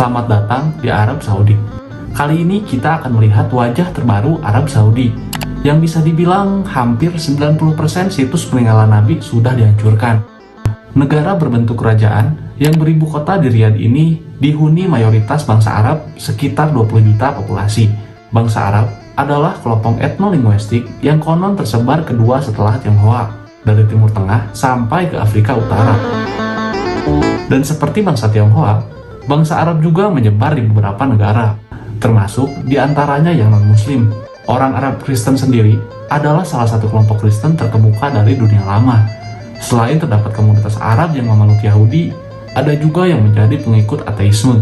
Selamat datang di Arab Saudi. Kali ini kita akan melihat wajah terbaru Arab Saudi yang bisa dibilang hampir 90% situs peninggalan Nabi sudah dihancurkan. Negara berbentuk kerajaan yang beribu kota di Riyadh ini dihuni mayoritas bangsa Arab sekitar 20 juta populasi. Bangsa Arab adalah kelompok etnolinguistik yang konon tersebar kedua setelah Tionghoa, dari Timur Tengah sampai ke Afrika Utara. Dan seperti bangsa Tionghoa, bangsa Arab juga menyebar di beberapa negara, termasuk diantaranya yang non-Muslim. Orang Arab Kristen sendiri adalah salah satu kelompok Kristen terkemuka dari dunia lama. Selain terdapat komunitas Arab yang memeluk Yahudi, ada juga yang menjadi pengikut ateisme.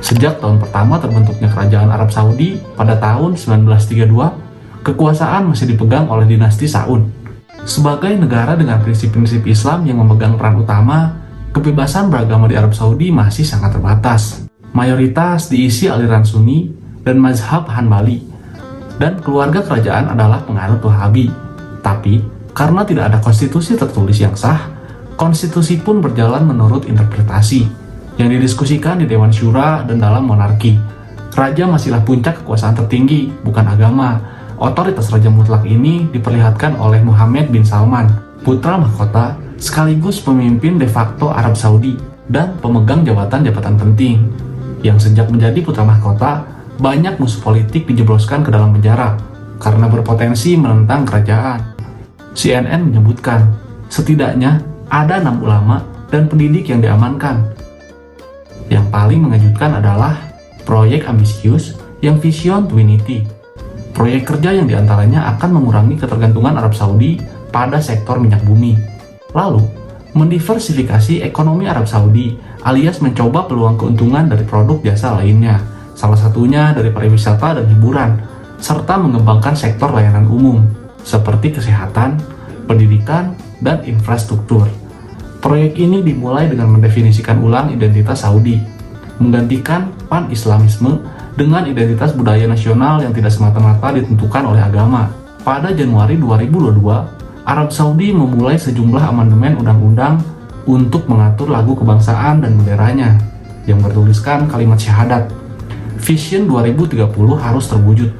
Sejak tahun pertama terbentuknya kerajaan Arab Saudi pada tahun 1932, kekuasaan masih dipegang oleh dinasti Saud. Sebagai negara dengan prinsip-prinsip Islam yang memegang peran utama, kebebasan beragama di Arab Saudi masih sangat terbatas. Mayoritas diisi aliran Sunni dan mazhab Hanbali, dan keluarga kerajaan adalah penganut Wahabi. Tapi, karena tidak ada konstitusi tertulis yang sah, konstitusi pun berjalan menurut interpretasi yang didiskusikan di Dewan Syura dan dalam monarki. Raja masihlah puncak kekuasaan tertinggi, bukan agama. Otoritas raja mutlak ini diperlihatkan oleh Muhammad bin Salman, putra mahkota sekaligus pemimpin de facto Arab Saudi dan pemegang jabatan-jabatan penting, yang sejak menjadi putra mahkota, banyak musuh politik dijebloskan ke dalam penjara karena berpotensi menentang kerajaan. CNN menyebutkan, setidaknya ada 6 ulama dan pendidik yang diamankan. Yang paling mengejutkan adalah proyek ambisius yang Vision 20. Proyek kerja yang diantaranya akan mengurangi ketergantungan Arab Saudi pada sektor minyak bumi. Lalu, mendiversifikasi ekonomi Arab Saudi alias mencoba peluang keuntungan dari produk jasa lainnya, salah satunya dari pariwisata dan hiburan, serta mengembangkan sektor layanan umum, seperti kesehatan, pendidikan, dan infrastruktur. Proyek ini dimulai dengan mendefinisikan ulang identitas Saudi, menggantikan pan-Islamisme dengan identitas budaya nasional yang tidak semata-mata ditentukan oleh agama. Pada Januari 2022, Arab Saudi memulai sejumlah amandemen undang-undang untuk mengatur lagu kebangsaan dan benderanya yang bertuliskan kalimat syahadat. Vision 2030 harus terwujud.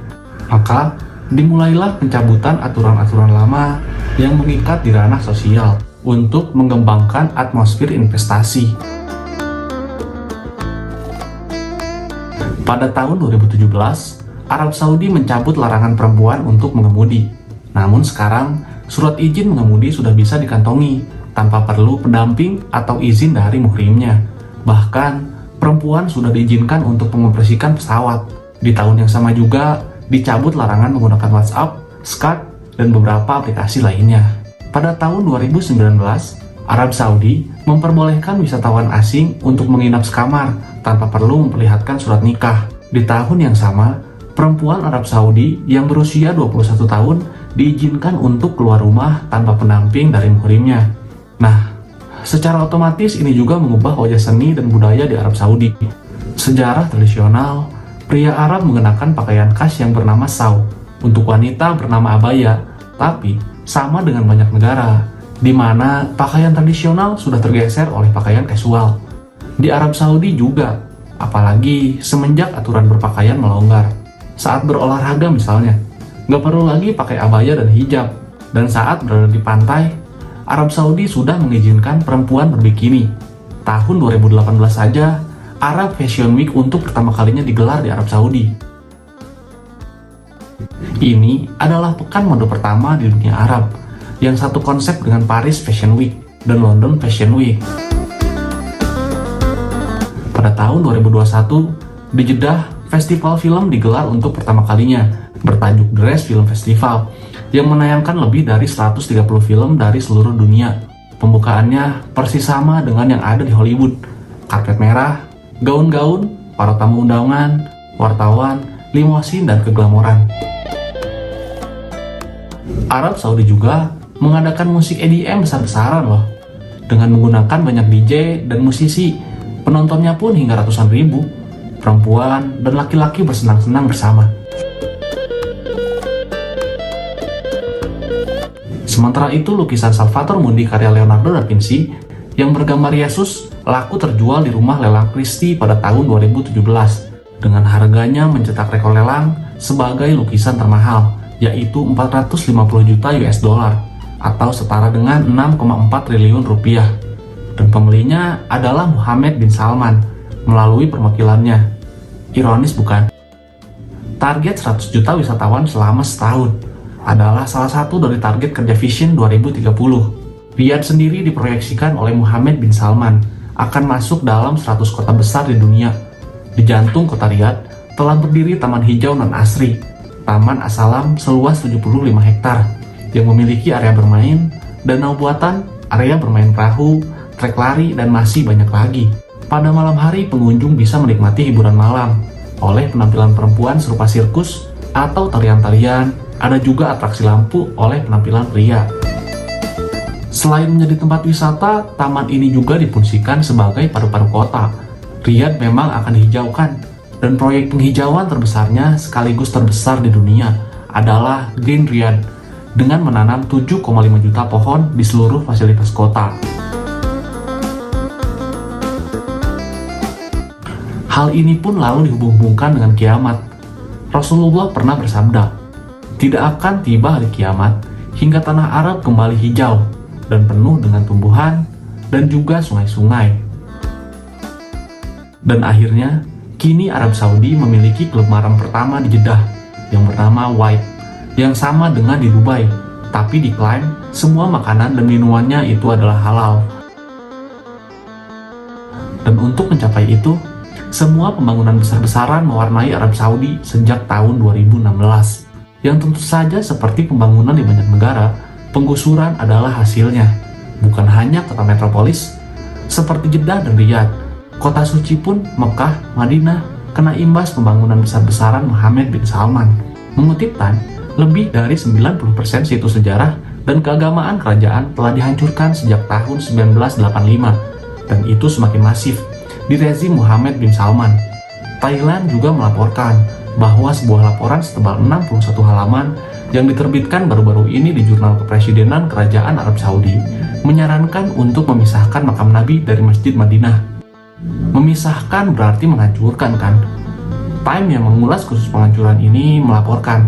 Maka, dimulailah pencabutan aturan-aturan lama yang mengikat di ranah sosial untuk mengembangkan atmosfer investasi. Pada tahun 2017, Arab Saudi mencabut larangan perempuan untuk mengemudi. Namun sekarang, surat izin mengemudi sudah bisa dikantongi tanpa perlu pendamping atau izin dari muhrimnya. Bahkan, perempuan sudah diizinkan untuk mengoperasikan pesawat. Di tahun yang sama juga, dicabut larangan menggunakan WhatsApp, Skype, dan beberapa aplikasi lainnya. Pada tahun 2019, Arab Saudi memperbolehkan wisatawan asing untuk menginap sekamar tanpa perlu memperlihatkan surat nikah. Di tahun yang sama, perempuan Arab Saudi yang berusia 21 tahun diizinkan untuk keluar rumah tanpa pendamping dari muhrimnya. Nah, secara otomatis ini juga mengubah wajah seni dan budaya di Arab Saudi. Sejarah tradisional, pria Arab mengenakan pakaian khas yang bernama saw, untuk wanita bernama abaya, tapi sama dengan banyak negara, di mana pakaian tradisional sudah tergeser oleh pakaian casual. Di Arab Saudi juga, apalagi semenjak aturan berpakaian melonggar. Saat berolahraga misalnya, nggak perlu lagi pakai abaya dan hijab. Dan saat berada di pantai, Arab Saudi sudah mengizinkan perempuan berbikini. Tahun 2018 saja, Arab Fashion Week untuk pertama kalinya digelar di Arab Saudi. Ini adalah pekan mode pertama di dunia Arab, yang satu konsep dengan Paris Fashion Week dan London Fashion Week. Pada tahun 2021, di Jeddah, festival film digelar untuk pertama kalinya, bertajuk Dress Film Festival, yang menayangkan lebih dari 130 film dari seluruh dunia. Pembukaannya persis sama dengan yang ada di Hollywood. Karpet merah, gaun-gaun, para tamu undangan, wartawan, limosin, dan keglamoran. Arab Saudi juga mengadakan musik EDM besar-besaran loh, dengan menggunakan banyak DJ dan musisi. Penontonnya pun hingga ratusan ribu. Perempuan dan laki-laki bersenang-senang bersama. Sementara itu, lukisan Salvator Mundi karya Leonardo da Vinci yang bergambar Yesus laku terjual di rumah lelang Christie pada tahun 2017 dengan harganya mencetak rekor lelang sebagai lukisan termahal, yaitu 450 juta US dollar atau setara dengan 6,4 triliun rupiah. Dan pembelinya adalah Muhammad bin Salman melalui perwakilannya. Ironis bukan? Target 100 juta wisatawan selama setahun adalah salah satu dari target kerja Vision 2030. Riyadh sendiri diproyeksikan oleh Muhammad bin Salman akan masuk dalam 100 kota besar di dunia. Di jantung kota Riyadh telah berdiri Taman Hijau Non-Asri, Taman As-Salam seluas 75 hektar yang memiliki area bermain, danau buatan, area bermain perahu, trek lari, dan masih banyak lagi. Pada malam hari pengunjung bisa menikmati hiburan malam oleh penampilan perempuan serupa sirkus atau tarian-tarian. Ada juga atraksi lampu oleh penampilan pria. Selain menjadi tempat wisata, taman ini juga difungsikan sebagai paru-paru kota. Riyadh memang akan dihijaukan, dan proyek penghijauan terbesarnya sekaligus terbesar di dunia adalah Green Riyadh dengan menanam 7,5 juta pohon di seluruh fasilitas kota. Hal ini pun lalu dihubung-hubungkan dengan kiamat. Rasulullah pernah bersabda, "Tidak akan tiba hari kiamat hingga tanah Arab kembali hijau dan penuh dengan tumbuhan dan juga sungai-sungai." Dan akhirnya, kini Arab Saudi memiliki klub malam pertama di Jeddah yang bernama White, yang sama dengan di Dubai, tapi diklaim semua makanan dan minumannya itu adalah halal. Dan untuk mencapai itu, semua pembangunan besar-besaran mewarnai Arab Saudi sejak tahun 2016. Yang tentu saja seperti pembangunan di banyak negara, penggusuran adalah hasilnya. Bukan hanya kota metropolis seperti Jeddah dan Riyadh, kota suci pun Mekah, Madinah kena imbas pembangunan besar-besaran Muhammad bin Salman. Mengutip Time, lebih dari 90% situs sejarah dan keagamaan kerajaan telah dihancurkan sejak tahun 1985, dan itu semakin masif di rezim Muhammad bin Salman. Thailand juga melaporkan bahwa sebuah laporan setebal 61 halaman yang diterbitkan baru-baru ini di jurnal kepresidenan Kerajaan Arab Saudi menyarankan untuk memisahkan makam Nabi dari Masjid Madinah. Memisahkan berarti menghancurkan, kan? Time yang mengulas khusus penghancuran ini melaporkan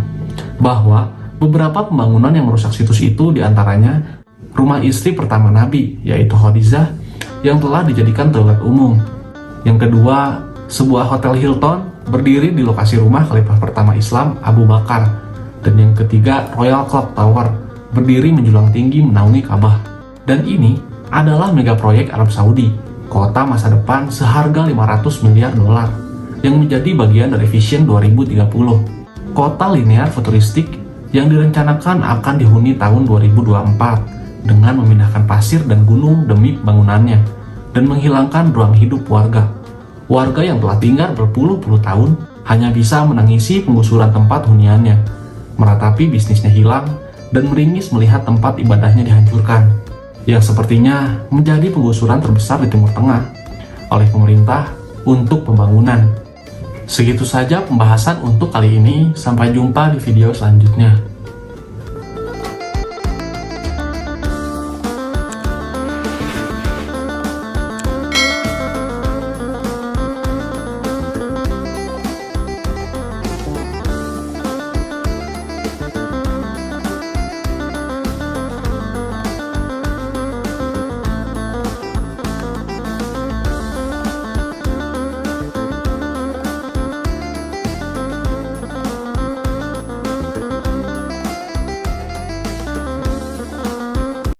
bahwa beberapa pembangunan yang merusak situs itu diantaranya rumah istri pertama Nabi, yaitu Khadijah, yang telah dijadikan toilet umum. Yang kedua, sebuah hotel Hilton berdiri di lokasi rumah khalifah pertama Islam Abu Bakar. Dan yang ketiga, Royal Clock Tower berdiri menjulang tinggi menaungi Ka'bah. Dan ini adalah mega proyek Arab Saudi, kota masa depan seharga 500 miliar dolar yang menjadi bagian dari Vision 2030. Kota linear futuristik yang direncanakan akan dihuni tahun 2024 dengan memindahkan pasir dan gunung demi bangunannya dan menghilangkan ruang hidup warga. Warga yang telah tinggal berpuluh-puluh tahun hanya bisa menangisi penggusuran tempat huniannya, meratapi bisnisnya hilang, dan meringis melihat tempat ibadahnya dihancurkan, yang sepertinya menjadi penggusuran terbesar di Timur Tengah oleh pemerintah untuk pembangunan. Segitu saja pembahasan untuk kali ini, sampai jumpa di video selanjutnya.